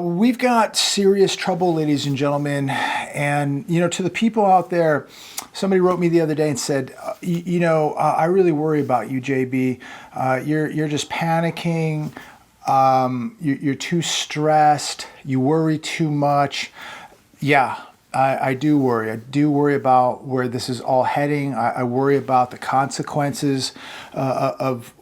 We've got serious trouble, ladies and gentlemen. And, you know, to the people out there, somebody wrote me the other day and said, I really worry about you, JB. You're just panicking. You're too stressed. You worry too much. Yeah, I do worry. I do worry about where this is all heading. I worry about the consequences of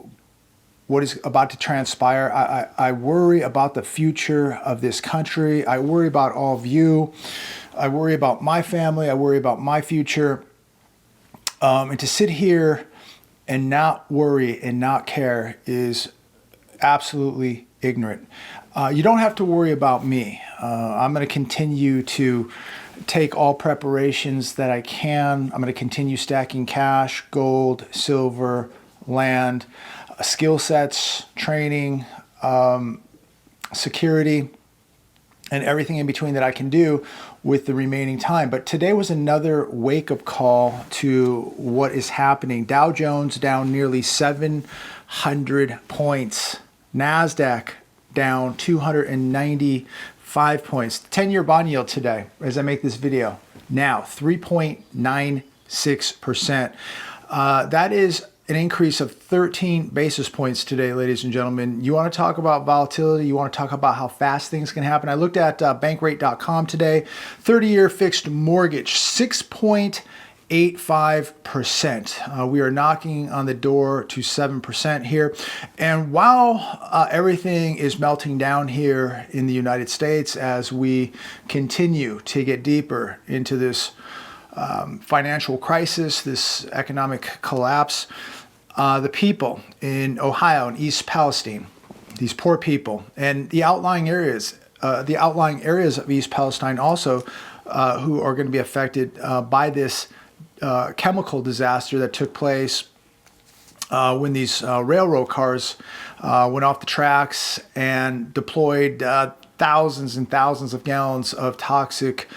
what is about to transpire. I worry about the future of this country. I worry about all of you. I worry about my family. I worry about my future. And to sit here and not worry and not care is absolutely ignorant. You don't have to worry about me. I'm going to continue to take all preparations that I can. I'm going to continue stacking cash, gold, silver, land, skill sets, training, security, and everything in between that I can do with the remaining time. But today was another wake-up call to what is happening. Dow Jones down nearly 700 points. NASDAQ down 295 points. 10-year bond yield today, as I make this video, now 3.96%. That is an increase of 13 basis points today, ladies and gentlemen. You want to talk about volatility? You want to talk about how fast things can happen? I looked at bankrate.com today. 30-year fixed mortgage, 6.85%. We are knocking on the door to 7% here. And while everything is melting down here in the United States as we continue to get deeper into this financial crisis, this economic collapse, the people in Ohio and East Palestine, these poor people, and the outlying areas of East Palestine also, who are going to be affected by this chemical disaster that took place when these railroad cars went off the tracks and deployed thousands and thousands of gallons of toxic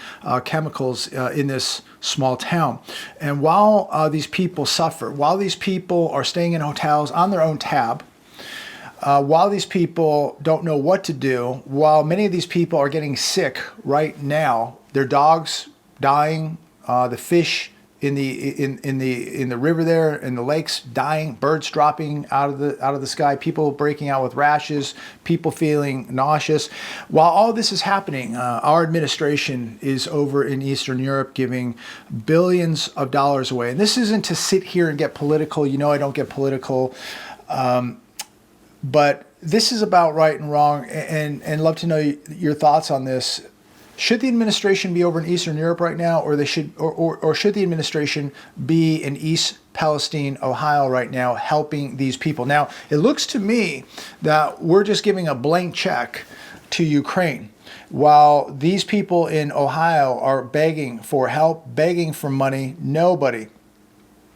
chemicals in this small town. And while these people suffer, while these people are staying in hotels on their own tab, while these people don't know what to do, while many of these people are getting sick right now, their dogs dying, the fish in the river there, in the lakes dying, birds dropping out of the sky, people breaking out with rashes, people feeling nauseous. While all this is happening, our administration is over in Eastern Europe giving billions of dollars away. And this isn't to sit here and get political. You know I don't get political. But this is about right and wrong, and love to know your thoughts on this. Should the administration be over in Eastern Europe right now, or should the administration be in East Palestine, Ohio right now, helping these people? Now, it looks to me that we're just giving a blank check to Ukraine, while these people in Ohio are begging for help, begging for money. Nobody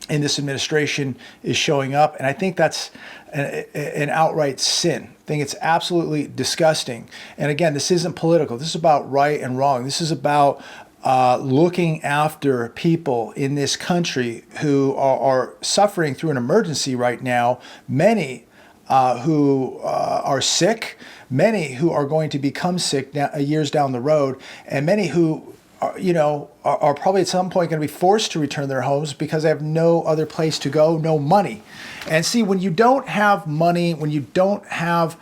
in this administration is showing up, and I think that's an outright sin. I think it's absolutely disgusting. And again, this isn't political. This is about right and wrong. This is about looking after people in this country who are suffering through an emergency right now. Many who are sick, many who are going to become sick years down the road, and many who are probably at some point going to be forced to return to their homes because they have no other place to go, no money. And see, when you don't have money, when you don't have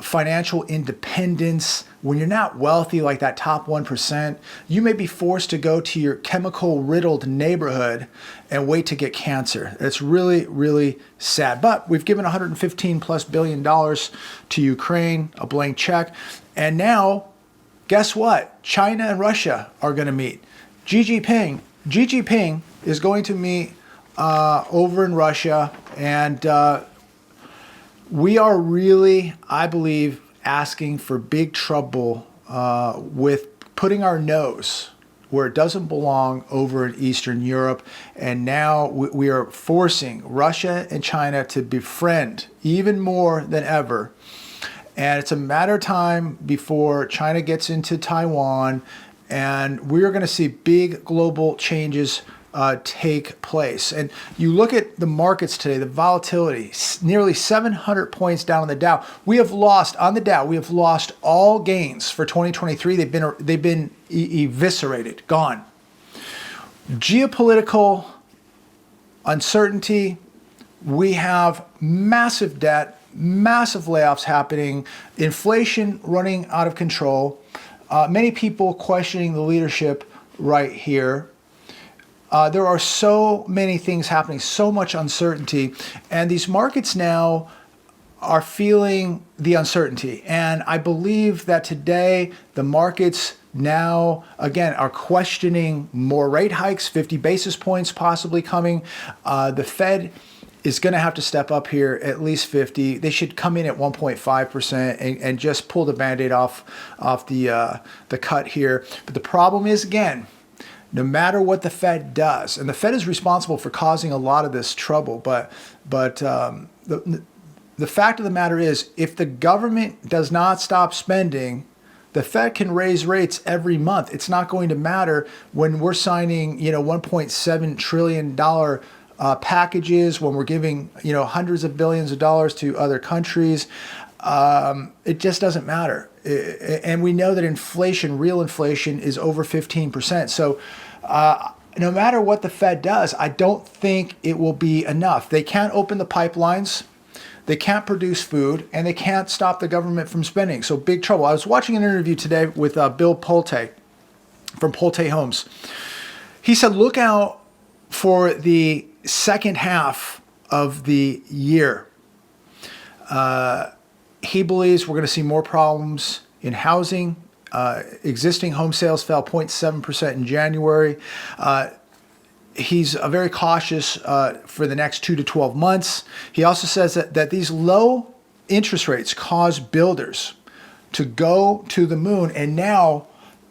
financial independence, when you're not wealthy like that top 1%, you may be forced to go to your chemical-riddled neighborhood and wait to get cancer. It's really, really sad. But we've given $115+ billion to Ukraine, a blank check, and now guess what? China and Russia are going to meet. Xi Jinping is going to meet over in Russia, and we are really, I believe, asking for big trouble with putting our nose where it doesn't belong over in Eastern Europe. And now we are forcing Russia and China to befriend even more than ever. And it's a matter of time before China gets into Taiwan, and we're going to see big global changes take place. And you look at the markets today, the volatility, nearly 700 points down on the Dow. We have lost, on the Dow, we have lost all gains for 2023. They've been eviscerated, gone. Geopolitical uncertainty. We have massive debt, massive layoffs happening, inflation running out of control, many people questioning the leadership right here. There are so many things happening, so much uncertainty, and these markets now are feeling the uncertainty. And I believe that today the markets now, again, are questioning more rate hikes, 50 basis points possibly coming. The Fed is going to have to step up here at least 50. They should come in at 1.5% and just pull the Band-Aid off the cut here. But the problem is, again, no matter what the Fed does, and the Fed is responsible for causing a lot of this trouble, but the fact of the matter is, if the government does not stop spending, the Fed can raise rates every month. It's not going to matter when we're signing, $1.7 trillion packages, when we're giving, hundreds of billions of dollars to other countries. It just doesn't matter. And we know that inflation, real inflation, is over 15%. So no matter what the Fed does, I don't think it will be enough. They can't open the pipelines. They can't produce food, and they can't stop the government from spending. So big trouble. I was watching an interview today with Bill Pulte from Pulte Homes. He said, look out for the second half of the year. He believes we're going to see more problems in housing. Existing home sales fell 0.7% in January. He's very cautious for the next 2 to 12 months. He also says that these low interest rates cause builders to go to the moon, and now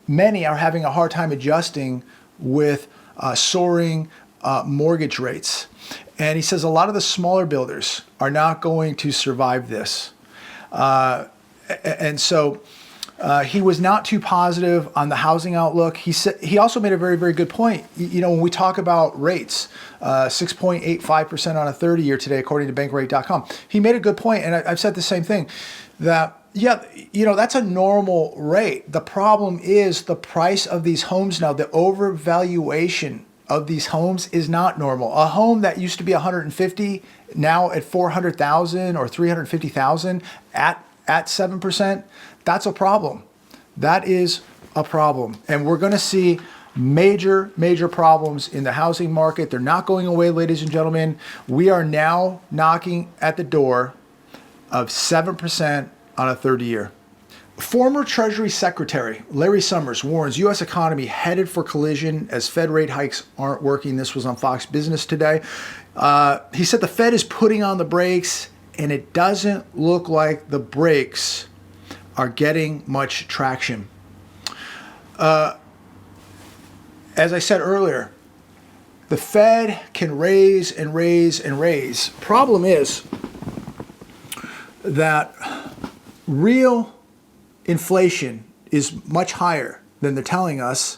many are having a hard time adjusting with soaring mortgage rates. And he says a lot of the smaller builders are not going to survive this. And so he was not too positive on the housing outlook. He also made a very, very good point. When we talk about rates, 6.85% on a 30-year today, according to bankrate.com, he made a good point, and I've said the same thing, that, that's a normal rate. The problem is the price of these homes now, the overvaluation of these homes is not normal. A home that used to be 150, now at 400,000 or 350,000 at 7%, that's a problem. That is a problem. And we're going to see major, major problems in the housing market. They're not going away, ladies and gentlemen. We are now knocking at the door of 7% on a 30-year. Former Treasury Secretary Larry Summers warns U.S. economy headed for collision as Fed rate hikes aren't working. This was on Fox Business today. He said the Fed is putting on the brakes, and it doesn't look like the brakes are getting much traction. As I said earlier, the Fed can raise and raise and raise. Problem is that real inflation is much higher than they're telling us.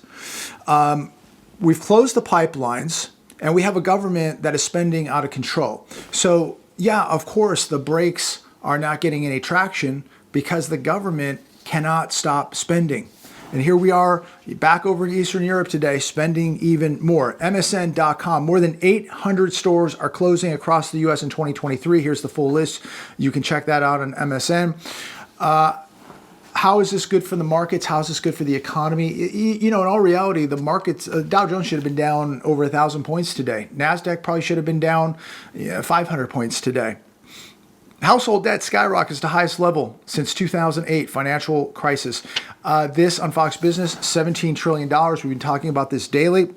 We've closed the pipelines, and we have a government that is spending out of control. So, yeah, of course, the brakes are not getting any traction because the government cannot stop spending. And here we are back over in Eastern Europe today, spending even more. MSN.com, more than 800 stores are closing across the U.S. in 2023. Here's the full list. You can check that out on MSN. How is this good for the markets? How is this good for the economy? In all reality, the markets, Dow Jones should have been down over 1,000 points today. NASDAQ probably should have been down 500 points today. Household debt skyrockets to highest level since 2008 financial crisis. This on Fox Business, $17 trillion. We've been talking about this daily.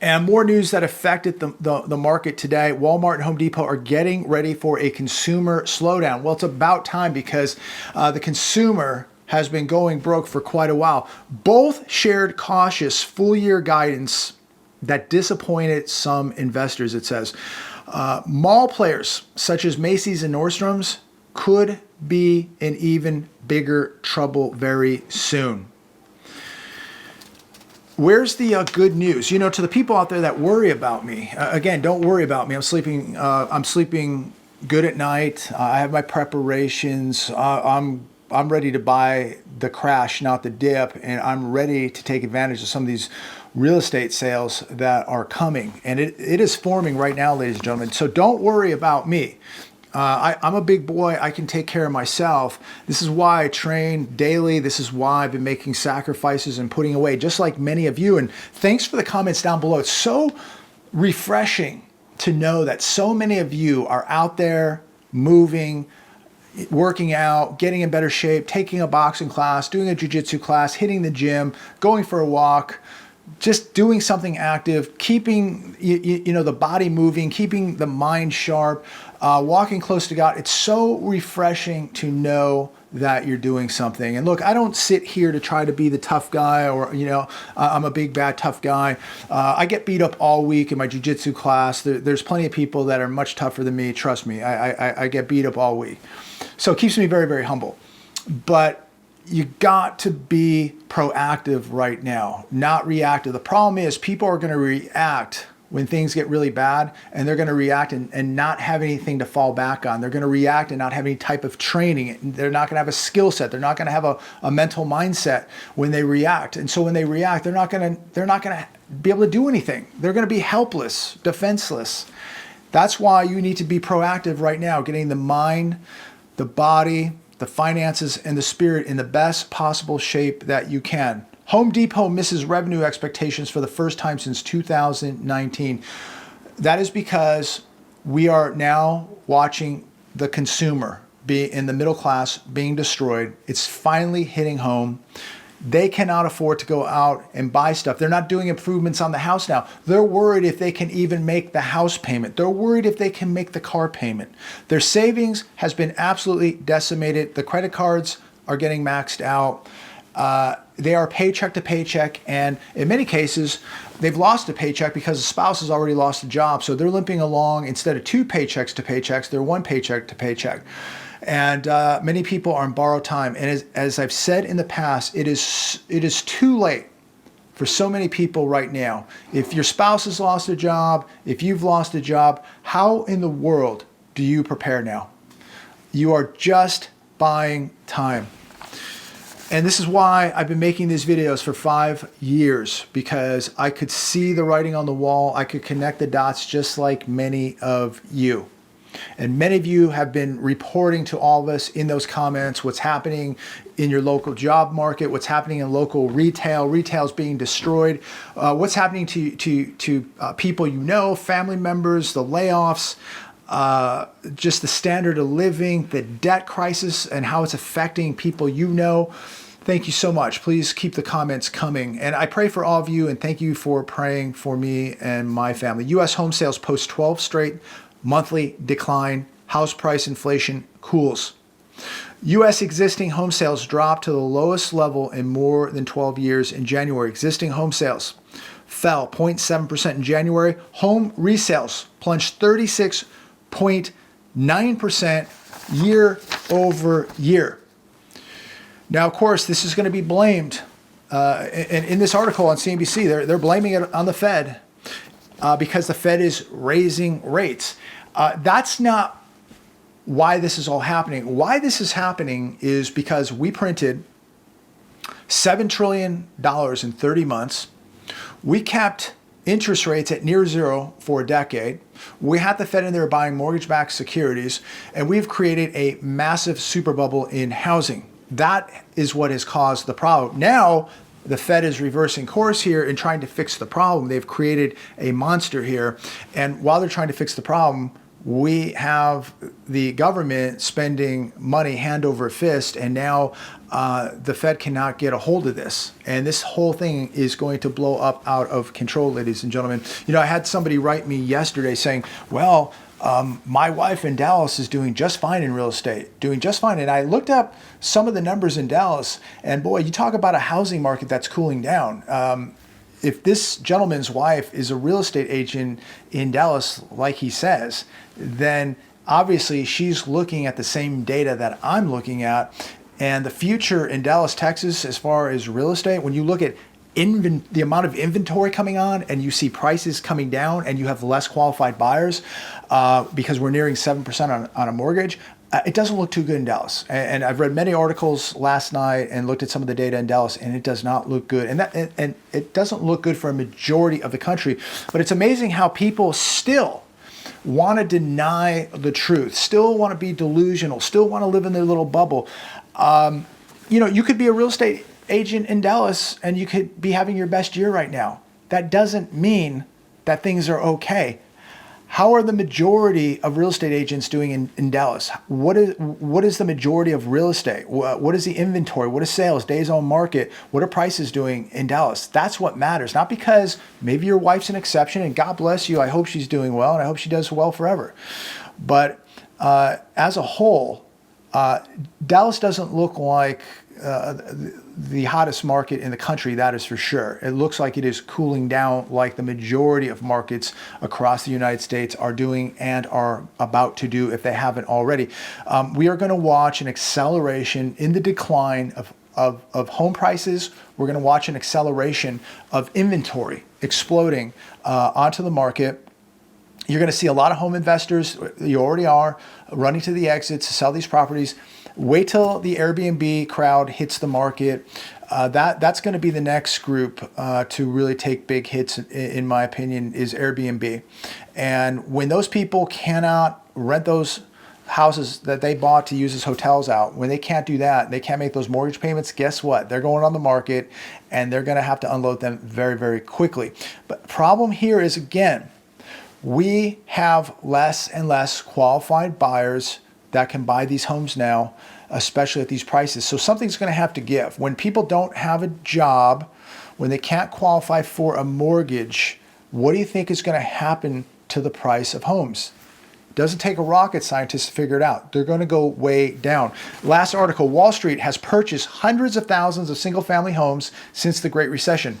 And more news that affected the market today. Walmart and Home Depot are getting ready for a consumer slowdown. Well, it's about time because the consumer has been going broke for quite a while. Both shared cautious full-year guidance that disappointed some investors, it says. Mall players such as Macy's and Nordstrom's could be in even bigger trouble very soon. Where's the good news? You know, to the people out there that worry about me, again, don't worry about me. I'm sleeping good at night. I have my preparations. I'm ready to buy the crash, not the dip, and I'm ready to take advantage of some of these real estate sales that are coming. And it is forming right now, ladies and gentlemen. So don't worry about me. I'm a big boy. I can take care of myself. This is why I train daily. This is why I've been making sacrifices and putting away, just like many of you. And thanks for the comments down below. It's so refreshing to know that so many of you are out there moving, working out, getting in better shape, taking a boxing class, doing a jiu-jitsu class, hitting the gym, going for a walk, just doing something active, keeping you know, the body moving, keeping the mind sharp, walking close to God. It's so refreshing to know that you're doing something. And look, I don't sit here to try to be the tough guy, or, you know, I'm a big, bad, tough guy. I get beat up all week in my jiu-jitsu class. There's plenty of people that are much tougher than me. Trust me, I get beat up all week. So it keeps me very, very humble. But you got to be proactive right now, not reactive. The problem is people are going to react when things get really bad, and they're going to react and not have anything to fall back on. They're going to react and not have any type of training. They're not going to have a skill set. They're not going to have a mental mindset when they react. And so when they react, they're not going to be able to do anything. They're going to be helpless, defenseless. That's why you need to be proactive right now, getting the mind, the body, the finances, and the spirit in the best possible shape that you can. Home Depot misses revenue expectations for the first time since 2019. That is because we are now watching the consumer be in the middle class being destroyed. It's finally hitting home. They cannot afford to go out and buy stuff. They're not doing improvements on the house now. They're worried if they can even make the house payment. They're worried if they can make the car payment. Their savings has been absolutely decimated. The credit cards are getting maxed out. They are paycheck to paycheck, and in many cases, they've lost a paycheck because the spouse has already lost a job. So they're limping along. Instead of 2 paychecks to paychecks, they're 1 paycheck to paycheck. And many people are on borrowed time. And as I've said in the past, it is too late for so many people right now. If your spouse has lost a job, if you've lost a job, how in the world do you prepare now? You are just buying time. And this is why I've been making these videos for 5 years, because I could see the writing on the wall. I could connect the dots just like many of you. And many of you have been reporting to all of us in those comments what's happening in your local job market, what's happening in local retail. Retail's being destroyed. What's happening to people you know, family members, the layoffs, just the standard of living, the debt crisis, and how it's affecting people you know. Thank you so much. Please keep the comments coming. And I pray for all of you, and thank you for praying for me and my family. U.S. home sales post 12 straight monthly decline. House price inflation cools. U.S. existing home sales dropped to the lowest level in more than 12 years in January. Existing home sales fell 0.7% in January. Home resales plunged 36.9% year over year. Now, of course, this is going to be blamed. And in this article on CNBC, they're blaming it on the Fed because the Fed is raising rates. That's not why this is all happening. Why this is happening is because we printed $7 trillion in 30 months. We kept interest rates at near zero for a decade. We had the Fed in there buying mortgage-backed securities, and we've created a massive super bubble in housing. That is what has caused the problem. Now, the Fed is reversing course here and trying to fix the problem. They've created a monster here. And while they're trying to fix the problem, we have the government spending money hand over fist, and now the Fed cannot get a hold of this. And this whole thing is going to blow up out of control, ladies and gentlemen. You know, I had somebody write me yesterday saying, well, my wife in Dallas is doing just fine in real estate, doing just fine. And I looked up some of the numbers in Dallas, and boy, you talk about a housing market that's cooling down. If this gentleman's wife is a real estate agent in Dallas, like he says, then obviously she's looking at the same data that I'm looking at. And the future in Dallas, Texas, as far as real estate, when you look at the amount of inventory coming on, and you see prices coming down, and you have less qualified buyers because we're nearing 7% on a mortgage, it doesn't look too good in Dallas. And I've read many articles last night and looked at some of the data in Dallas, and it does not look good. And it doesn't look good for a majority of the country. But it's amazing how people still want to deny the truth, still want to be delusional, still want to live in their little bubble. You could be a real estate agent in Dallas and you could be having your best year right now. That doesn't mean that things are okay. How are the majority of real estate agents doing in Dallas? What is the majority of real estate? What is the inventory? What is sales, days on market? What are prices doing in Dallas? That's what matters. Not because maybe your wife's an exception, and God bless you. I hope she's doing well, and I hope she does well forever. But as a whole, Dallas doesn't look like the hottest market in the country, that is for sure. It looks like it is cooling down like the majority of markets across the United States are doing and are about to do if they haven't already. We are going to watch an acceleration in the decline of home prices. We're going to watch an acceleration of inventory exploding onto the market. You're going to see a lot of home investors, you already are, running to the exits to sell these properties. Wait till the Airbnb crowd hits the market. That's going to be the next group to really take big hits, in my opinion, is Airbnb. And when those people cannot rent those houses that they bought to use as hotels out, when they can't do that, they can't make those mortgage payments, guess what? They're going on the market and they're going to have to unload them very, very quickly. But the problem here is, again, we have less and less qualified buyers that can buy these homes now, especially at these prices. So something's going to have to give. When people don't have a job, when they can't qualify for a mortgage, what do you think is going to happen to the price of homes? It doesn't take a rocket scientist to figure it out. They're going to go way down. Last article, Wall Street has purchased hundreds of thousands of single-family homes since the Great Recession.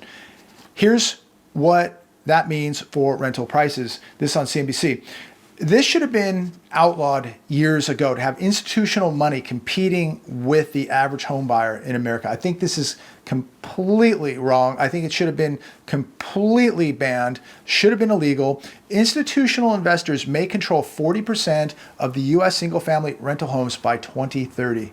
Here's what that means for rental prices. This is on CNBC. This should have been outlawed years ago, to have institutional money competing with the average home buyer in America. I think this is completely wrong. I think it should have been completely banned, should have been illegal. Institutional investors may control 40% of the US single-family rental homes by 2030.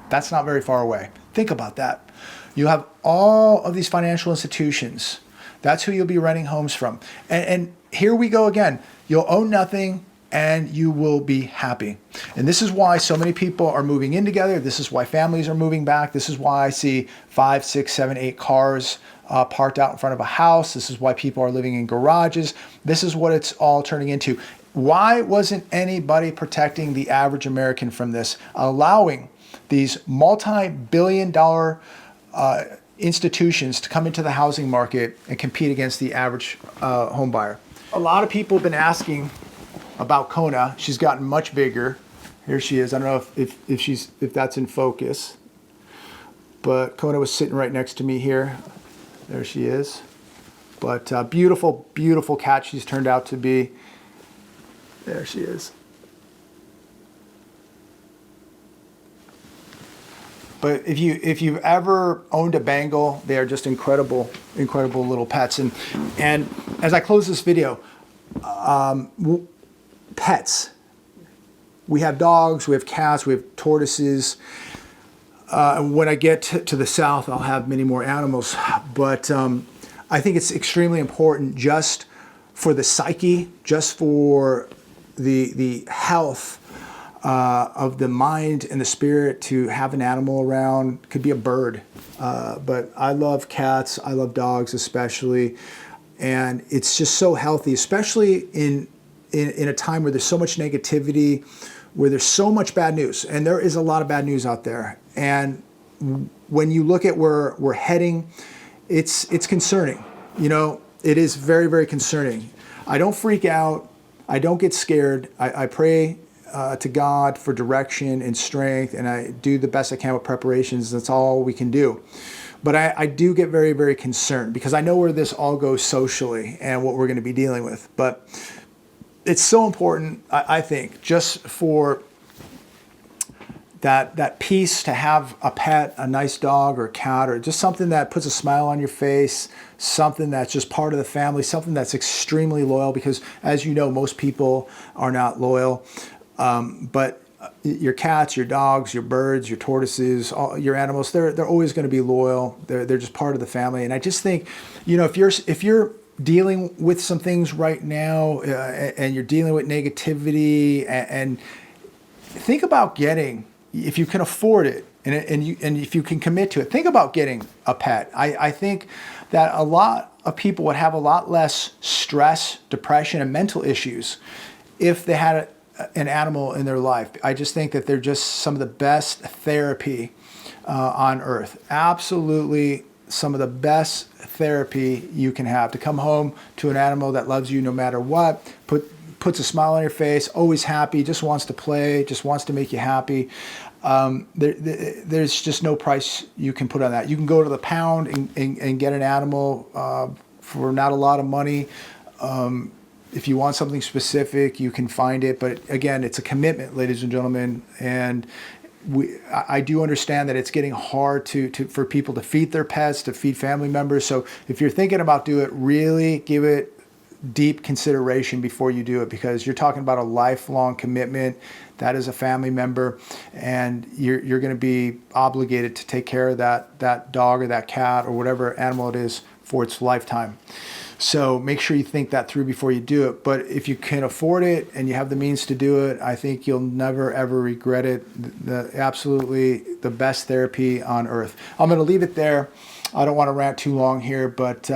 That's not very far away. Think about that. You have all of these financial institutions. That's who you'll be renting homes from. And here we go again. You'll own nothing and you will be happy. And this is why so many people are moving in together. This is why families are moving back. This is why I see 5, 6, 7, 8 cars parked out in front of a house. This is why people are living in garages. This is what it's all turning into. Why wasn't anybody protecting the average American from this, allowing these multi-billion-dollar institutions to come into the housing market and compete against the average home buyer? A lot of people have been asking about Kona. She's gotten much bigger. Here she is. I don't know if that's in focus, but Kona was sitting right next to me here. There she is. But beautiful, beautiful cat she's turned out to be. There she is. But if you've ever owned a Bengal, they are just incredible, incredible little pets. And as I close this video, pets. We have dogs, we have cats, we have tortoises. When I get to the South, I'll have many more animals. But I think it's extremely important, just for the psyche, just for the health of the mind and the spirit, to have an animal around. Could be a bird, but I love cats, I love dogs especially, and it's just so healthy, especially in a time where there's so much negativity, where there's so much bad news, and there is a lot of bad news out there. And when you look at where we're heading, it's concerning. You know, it is very, very concerning. I don't freak out, I don't get scared. I pray to God for direction and strength, and I do the best I can with preparations. That's all we can do. But I do get very, very concerned, because I know where this all goes socially and what we're going to be dealing with. But it's so important, I think, just for that piece to have a pet, a nice dog or a cat, or just something that puts a smile on your face, something that's just part of the family, something that's extremely loyal, because as you know, most people are not loyal. But your cats, your dogs, your birds, your tortoises, all your animals, they're always going to be loyal. They're just part of the family. And I just think, you know, if you're dealing with some things right now, and you're dealing with negativity, and think about getting, if you can afford it, and if you can commit to it, think about getting a pet. I think that a lot of people would have a lot less stress, depression, and mental issues if they had an animal in their life. I just think that they're just some of the best therapy on earth. Absolutely some of the best therapy you can have, to come home to an animal that loves you no matter what, puts a smile on your face, always happy, just wants to play, just wants to make you happy. There's just no price you can put on that. You can go to the pound and get an animal for not a lot of money. If you want something specific, you can find it. But again, it's a commitment, ladies and gentlemen. And I do understand that it's getting hard for people to feed their pets, to feed family members. So if you're thinking about doing it, really give it deep consideration before you do it, because you're talking about a lifelong commitment. That is a family member, and you're going to be obligated to take care of that dog or that cat or whatever animal it is for its lifetime. So make sure you think that through before you do it. But if you can afford it and you have the means to do it, I think you'll never, ever regret it. Absolutely the best therapy on earth. I'm going to leave it there. I don't want to rant too long here, but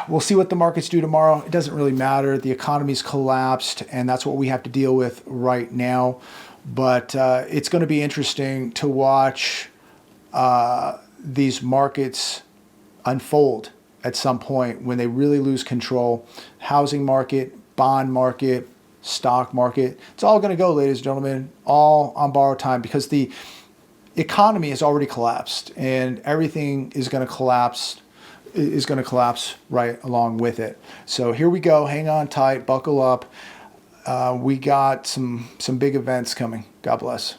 we'll see what the markets do tomorrow. It doesn't really matter. The economy's collapsed, and that's what we have to deal with right now. But it's going to be interesting to watch these markets unfold at some point when they really lose control. Housing market, bond market, stock market. It's all going to go, ladies and gentlemen, all on borrowed time, because the economy has already collapsed, and everything is going to collapse right along with it. So here we go. Hang on tight, buckle up. We got some big events coming. God bless.